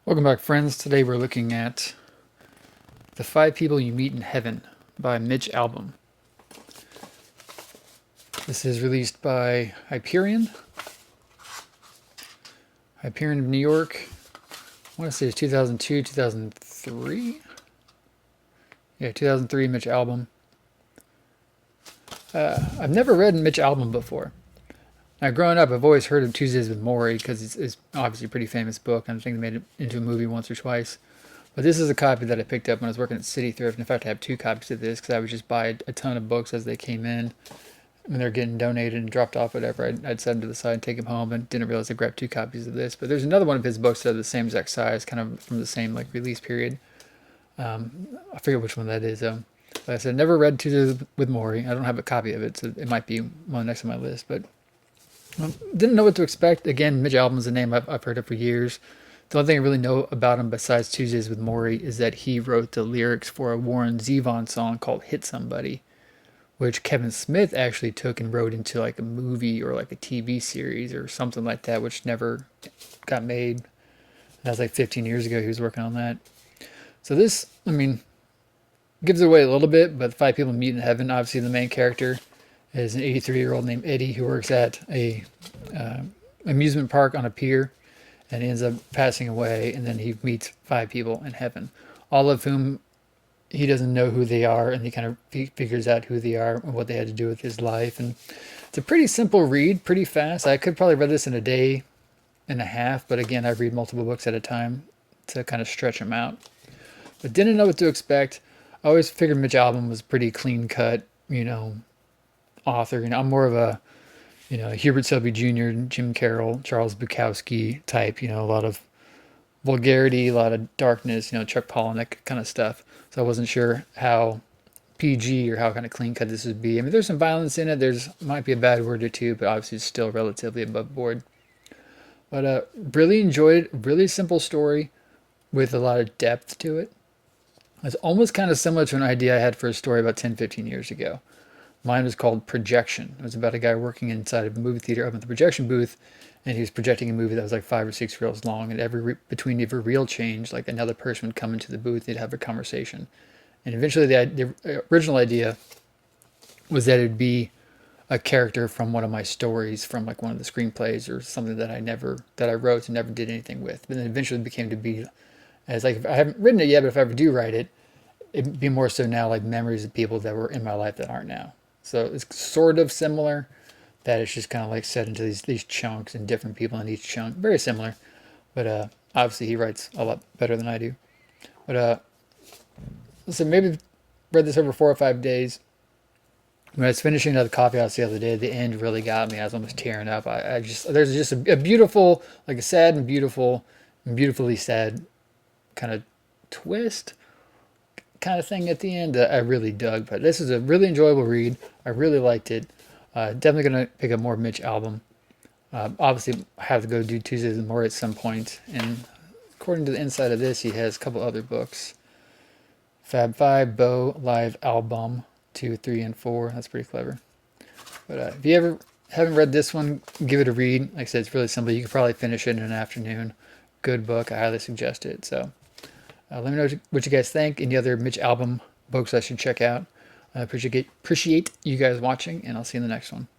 Welcome back, friends. Today we're looking at The Five People You Meet in Heaven by Mitch Albom. This is released by Hyperion. Hyperion of New York. I want to say it's 2002, 2003. Yeah, 2003, Mitch Albom. I've never read Mitch Albom before. Now, growing up, I've always heard of Tuesdays with Morrie because it's obviously a pretty famous book. I think they made it into a movie once or twice. But this is a copy that I picked up when I was working at City Thrift. In fact, I have two copies of this because I would just buy a ton of books as they came in. When they're getting donated and dropped off, whatever, I'd set them to the side and take them home, and didn't realize I grabbed two copies of this. But there's another one of his books that are the same exact size, kind of from the same release period. I forget which one that is. Like I said, never read Tuesdays with Morrie. I don't have a copy of it, so it might be one next on my list. But didn't know what to expect. Again, Mitch Albom's a name I've heard of for years. The only thing I really know about him besides Tuesdays with Morrie is that he wrote the lyrics for a Warren Zevon song called Hit Somebody, which Kevin Smith actually took and wrote into a movie or a TV series or something like that, which never got made. That was 15 years ago he was working on that. So this, gives it away a little bit, but Five People Meet in Heaven, obviously the main character is an 83-year-old named Eddie who works at a amusement park on a pier, and he ends up passing away, and then he meets five people in heaven, all of whom he doesn't know who they are, and he kind of figures out who they are and what they had to do with his life. And it's a pretty simple read, pretty fast. I could probably read this in a day and a half, but again, I read multiple books at a time to kind of stretch them out. But didn't know what to expect. I always figured Mitch Albom was pretty clean cut, author. I'm more of a, Hubert Selby Jr., Jim Carroll, Charles Bukowski type, a lot of vulgarity, a lot of darkness, Chuck Palahniuk kind of stuff. So I wasn't sure how PG or how kind of clean cut this would be. There's some violence in it. There's might be a bad word or two, but obviously it's still relatively above board. But really enjoyed it. Really simple story with a lot of depth to it. It's almost kind of similar to an idea I had for a story about 10, 15 years ago. Mine was called Projection. It was about a guy working inside of a movie theater up at the projection booth, and he was projecting a movie that was 5 or 6 reels long, and between every reel change, another person would come into the booth, they'd have a conversation. And eventually the original idea was that it would be a character from one of my stories from one of the screenplays or something that I wrote and never did anything with. But then eventually became to be as I haven't written it yet, but if I ever do write it, it'd be more so now memories of people that were in my life that aren't now. So it's sort of similar, that it's just kind of set into these chunks and different people in each chunk. Very similar, but obviously he writes a lot better than I do. But listen, maybe read this over 4 or 5 days. When I was finishing the coffee house the other day, the end really got me. I was almost tearing up. There's just a beautiful, a sad and beautiful and beautifully sad kind of twist kind of thing at the end that I really dug. But this is a really enjoyable read. I really liked it. Definitely going to pick up more Mitch Albom. Obviously, I have to go do Tuesdays with Morrie at some point. And according to the inside of this, he has a couple other books. Fab 5, Bo, Live Album, 2, 3, and 4. That's pretty clever. But if you ever haven't read this one, give it a read. Like I said, it's really simple. You could probably finish it in an afternoon. Good book. I highly suggest it. So let me know what you guys think. Any other Mitch Albom books I should check out. I appreciate you guys watching, and I'll see you in the next one.